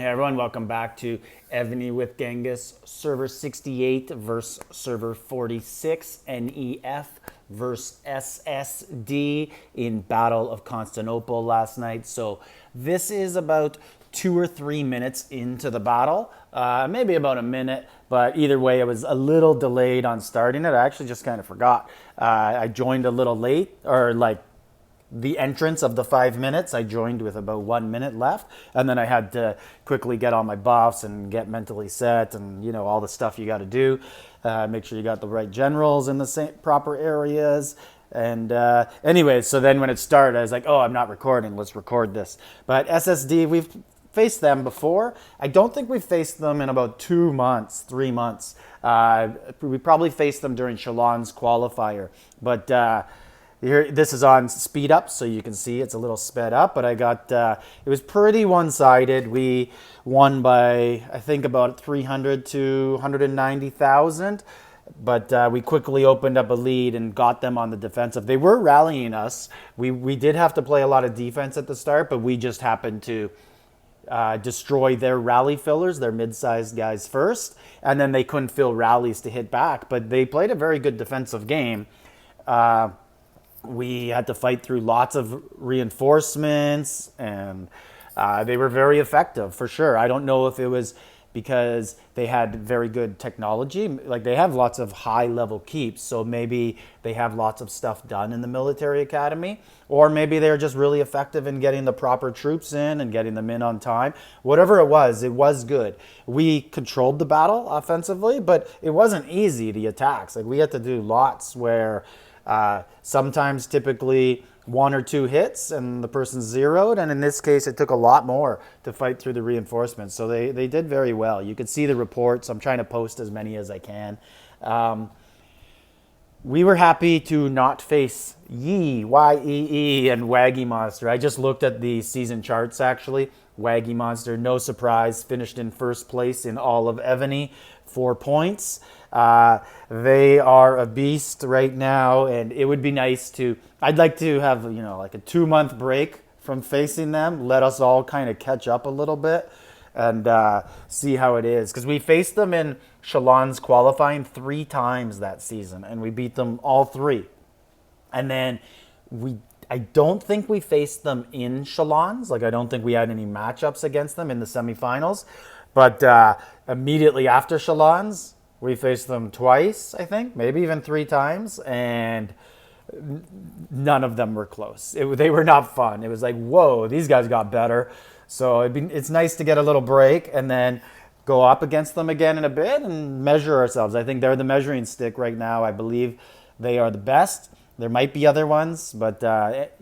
Hey everyone, welcome back to Evony with Genghis. Server 68 versus server 46, NEF versus SSD in Battle of Constinople last night. So this is about 2 or 3 minutes into the battle, maybe about a minute, but either way, I was a little delayed on starting it. I actually just kind of forgot. I joined a little late, or like the entrance of the 5 minutes. I joined with about 1 minute left, and then I had to quickly get all my buffs and get mentally set, and all the stuff you got to do. Make sure you got the right generals in the same proper areas. And anyway, so then when it started, I was like, "Oh, I'm not recording. Let's record this." But SSD, we've faced them before. I don't think we've faced them in about 2 months, 3 months. We probably faced them during Shalon's qualifier, but. Here, this is on speed up, so you can see it's a little sped up, but I got, it was pretty one-sided. We won by, I think, about 300 to 190,000, but we quickly opened up a lead and got them on the defensive. They were rallying us. We did have to play a lot of defense at the start, but we just happened to destroy their rally fillers, their mid-sized guys first, and then they couldn't fill rallies to hit back, but they played a very good defensive game. We had to fight through lots of reinforcements, and they were very effective for sure. I don't know if it was because they had very good technology. Like, they have lots of high level keeps, so maybe they have lots of stuff done in the military academy, or maybe they're just really effective in getting the proper troops in and getting them in on time. Whatever it was good. We controlled the battle offensively, but it wasn't easy, the attacks. Like, we had to do lots where sometimes typically 1 or 2 hits and the person's zeroed, and in this case it took a lot more to fight through the reinforcements, so they did very well. You could see the reports. I'm trying to post as many as I can. We were happy to not face Yee and Waggy Monster. I just looked at the season charts actually. Waggy Monster, no surprise, finished in first place in all of Evony, 4 points. They are a beast right now, and it would be nice to, I'd like to have, like a 2 month break from facing them, let us all kind of catch up a little bit and see how it is. Because we faced them in Shalon's qualifying 3 times that season, and we beat them all 3. And then I don't think we faced them in Shalon's. Like, I don't think we had any matchups against them in the semifinals. But immediately after Shalon's, we faced them twice, I think, maybe even 3 times, and none of them were close. They were not fun. It was like, whoa, these guys got better. So it's nice to get a little break and then go up against them again in a bit and measure ourselves. I think they're the measuring stick right now. I believe they are the best. There might be other ones, but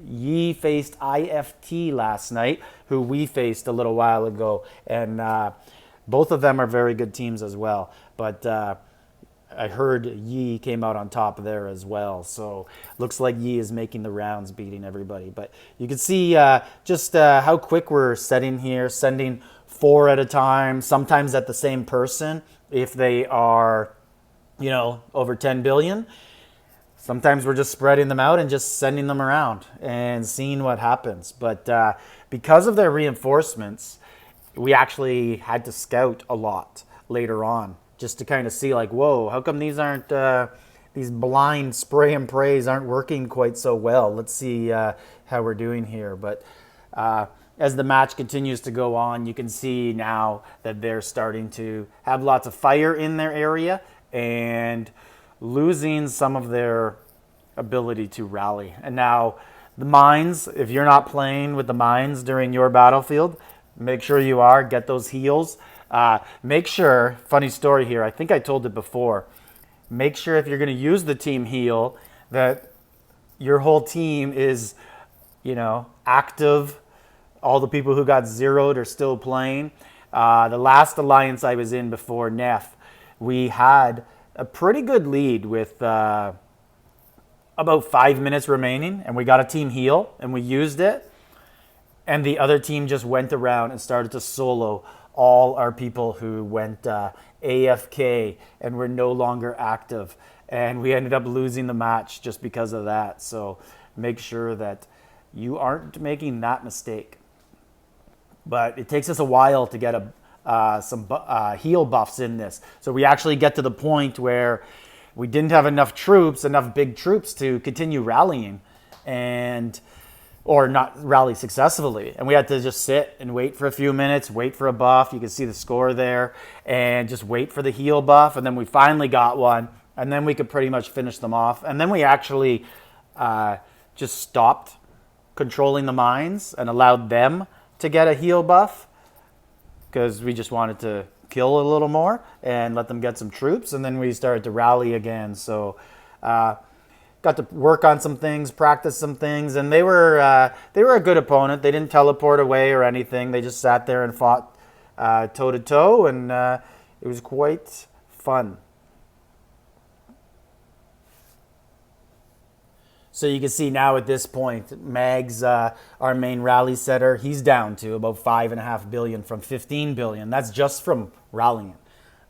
Yi faced IFT last night, who we faced a little while ago, and both of them are very good teams as well. But I heard Yi came out on top there as well. So looks like Yi is making the rounds, beating everybody. But you can see just how quick we're setting here, sending 4 at a time, sometimes at the same person if they are, over 10 billion. Sometimes we're just spreading them out and just sending them around and seeing what happens. But because of their reinforcements, we actually had to scout a lot later on just to kind of see, like, whoa, how come these aren't, these blind spray and prays aren't working quite so well? Let's see how we're doing here. But as the match continues to go on, you can see now that they're starting to have lots of fire in their area and losing some of their ability to rally. And now the mines, if you're not playing with the mines during your battlefield, make sure you are. Get those heals. Make sure, funny story here, I think I told it before, make sure if you're going to use the team heal that your whole team is, active. All the people who got zeroed are still playing. The last alliance I was in before NEF, we had a pretty good lead with about 5 minutes remaining, and we got a team heal, and we used it, and the other team just went around and started to solo all our people who went AFK and were no longer active, and we ended up losing the match just because of that. So make sure that you aren't making that mistake. but it takes us a while to get some heal buffs in this. So we actually get to the point where we didn't have enough big troops to continue rallying, or not rally successfully. And we had to just sit and wait for a few minutes, wait for a buff. You can see the score there, and just wait for the heal buff. And then we finally got one, and then we could pretty much finish them off. And then we actually just stopped controlling the mines and allowed them to get a heal buff, because we just wanted to kill a little more and let them get some troops. And then we started to rally again. So got to work on some things, practice some things, and they were a good opponent. They didn't teleport away or anything. They just sat there and fought toe to toe, and it was quite fun. So you can see now at this point, Mags, our main rally setter, he's down to about 5.5 billion from 15 billion. That's just from rallying.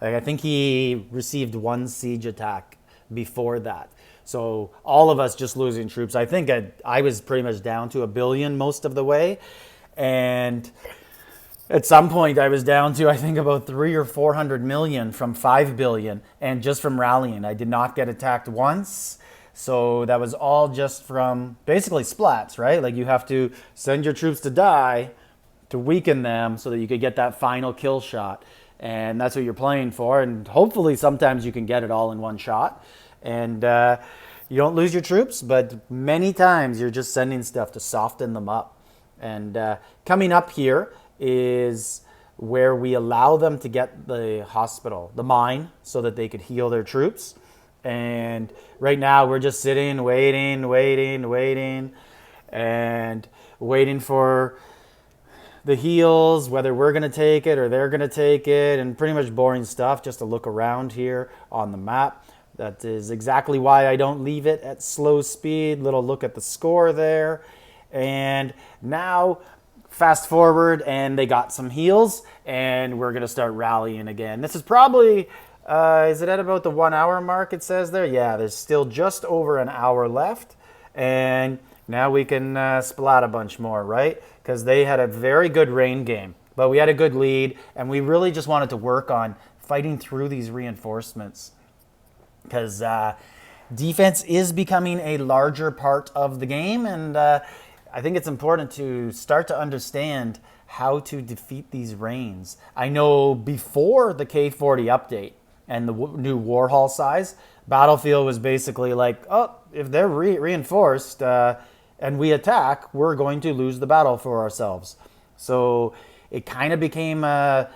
Like, I think he received one siege attack before that. So all of us just losing troops. I think I was pretty much down to 1 billion most of the way. And at some point I was down to, I think, about 300 or 400 million from 5 billion. And just from rallying, I did not get attacked once. So that was all just from basically splats, right? Like, you have to send your troops to die to weaken them so that you could get that final kill shot. And that's what you're playing for. And hopefully sometimes you can get it all in one shot. And you don't lose your troops, but many times you're just sending stuff to soften them up. And coming up here is where we allow them to get the hospital, the mine, so that they could heal their troops. And right now we're just sitting, waiting, and waiting for the heals, whether we're going to take it or they're going to take it, and pretty much boring stuff just to look around here on the map. That is exactly why I don't leave it at slow speed. Little look at the score there. And now fast forward, and they got some heals, and we're going to start rallying again. This is probably... is it at about the 1 hour mark it says there? Yeah, there's still just over an hour left. And now we can splat a bunch more, right? Because they had a very good rain game. But we had a good lead, and we really just wanted to work on fighting through these reinforcements. Because defense is becoming a larger part of the game. And I think it's important to start to understand how to defeat these rains. I know before the K40 update, and the new Warhol size, Battlefield was basically like, oh, if they're reinforced and we attack, we're going to lose the battle for ourselves. So it kind of became a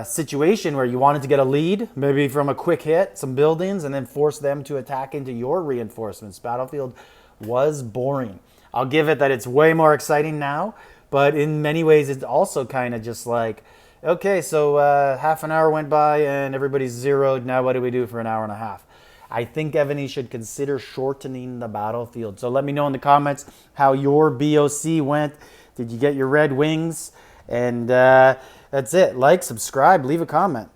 situation where you wanted to get a lead, maybe from a quick hit, some buildings, and then force them to attack into your reinforcements. Battlefield was boring. I'll give it that it's way more exciting now, but in many ways it's also kind of just like, okay, so half an hour went by and everybody's zeroed. Now what do we do for an hour and a half? I think Evony should consider shortening the battlefield. So let me know in the comments how your BOC went. Did you get your red wings? And that's it. Like, subscribe, leave a comment.